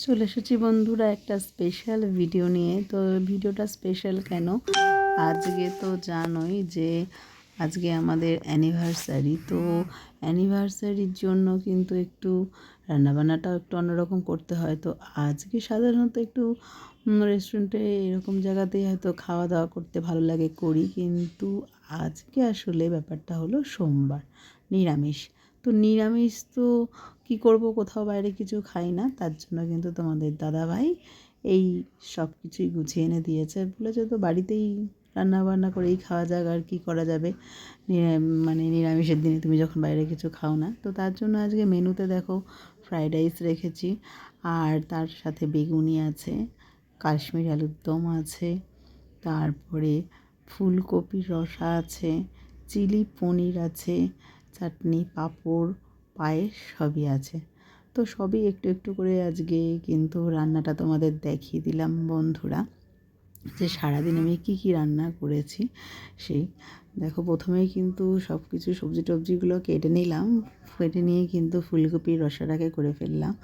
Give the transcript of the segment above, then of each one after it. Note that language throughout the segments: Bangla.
চলে এসেছি বন্ধুরা একটা স্পেশাল ভিডিও নিয়ে। তো ভিডিওটা স্পেশাল কেন, আজকে তো জানোই যে আজকে আমাদের অ্যানিভার্সারি। তো অ্যানিভার্সারির জন্য কিন্তু একটু রান্নাবান্নাটাও একটু অন্যরকম করতে হয়। তো আজকে সাধারণত একটু রেস্টুরেন্টে এরকম জায়গাতেই হয়তো খাওয়া দাওয়া করতে ভালো লাগে করি, কিন্তু আজকে আসলে ব্যাপারটা হলো সোমবার, নিরামিষ। তো নিরামিষ তো কী করব, কোথাও বাইরে কিছু খাই না, তার জন্য কিন্তু তোমাদের দাদাভাই এই সব কিছুই গুছিয়ে এনে দিয়েছে, বলেছে তো বাড়িতেই রান্না বান্না করেই খাওয়া যাক, আর কি করা যাবে মানে নিরামিষের দিনে তুমি যখন বাইরে কিছু খাও না। তো তার জন্য আজকে মেনুতে দেখো ফ্রাইড রাইস রেখেছি, আর তার সাথে বেগুনি আছে, কাশ্মীরি আলুর দম আছে, তারপরে ফুলকপির রসা আছে, চিলি পনির আছে, চাটনি, পাঁপড়, পায়েস সবই আছে। তো সবই একটু একটু করে আজকে কিন্তু রান্নাটা তোমাদের দেখিয়ে দিলাম বন্ধুরা, যে সারাদিন আমি কী কী রান্না করেছি। সেই দেখো, প্রথমেই কিন্তু সব কিছু সবজি টবজিগুলো কেটে নিলাম, কেটে নিয়ে কিন্তু ফুলকপির রসাটাকে করে ফেললাম,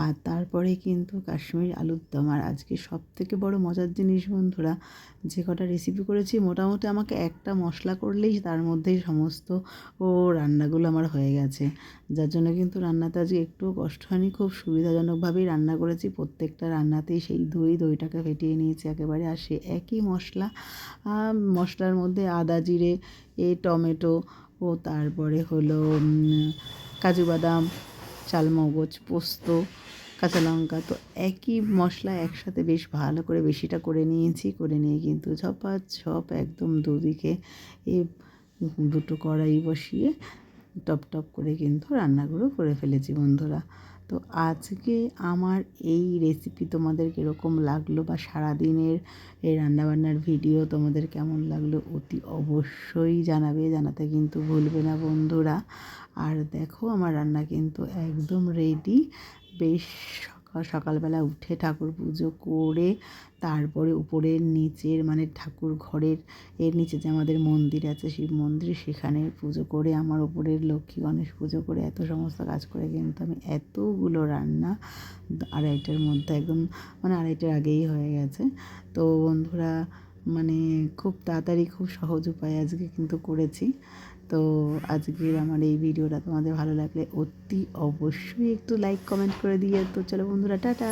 আর তারপরে কিন্তু কাশ্মীর আলুর দম। আর আজকে সবথেকে বড় মজার জিনিস বন্ধুরা, যে কটা রেসিপি করেছি মোটামুটি আমাকে একটা মশলা করলেই তার মধ্যেই সমস্ত রান্নাগুলো আমার হয়ে গেছে, যার জন্য কিন্তু রান্নাতে আজকে একটুও কষ্ট হয়নি, খুব সুবিধাজনকভাবেই রান্না করেছি। প্রত্যেকটা রান্নাতেই সেই দইটাকে ফেটিয়ে নিয়েছি একেবারে, আর সে একই মশলা, মশলার মধ্যে আদা জিরে টমেটো ও তারপরে হলো কাজু বাদাম, চালমগজ, পোস্ত, কাঁচা লঙ্কা, তো একই মশলা একসাথে বেশ ভালো করে বেশিটা করে নিয়েছি। করে নিয়ে কিন্তু ঝপাঝপ একদম দুদিকে এই দুটো কড়াই বসিয়ে টপ টপ করে কিন্তু রান্নাগুলো করে ফেলেছি বন্ধুরা। তো আজকে আমার এই রেসিপি তোমাদের কীরকম লাগলো, বা সারাদিনের এই রান্নাবান্নার ভিডিও তোমাদের কেমন লাগলো অতি অবশ্যই জানাবে, জানাতে কিন্তু ভুলবে না বন্ধুরা। আর দেখো আমার রান্না কিন্তু একদম রেডি। বেশ সকালবেলা উঠে ঠাকুর পুজো করে তারপরে উপরের নিচের মানে ঠাকুর ঘরের এর নিচে যে আমাদের মন্দির আছে শিব মন্দির, সেখানে পুজো করে আমার উপরের লক্ষ্মী গণেশ পুজো করে এত সমস্ত কাজ করে কিন্তু আমি এতগুলো রান্না আড়াইটার মধ্যে একদম মানে আড়াইটার আগেই হয়ে গেছে। তো বন্ধুরা মানে খুব তাড়াতাড়ি খুব সহজ উপায়ে আজকে কিন্তু করেছি। তো আজকের আমার এই ভিডিওটা তোমাদের ভালো লাগলে অতি অবশ্যই একটু লাইক কমেন্ট করে দিয়ে, তো চলো বন্ধুরা, টাটা।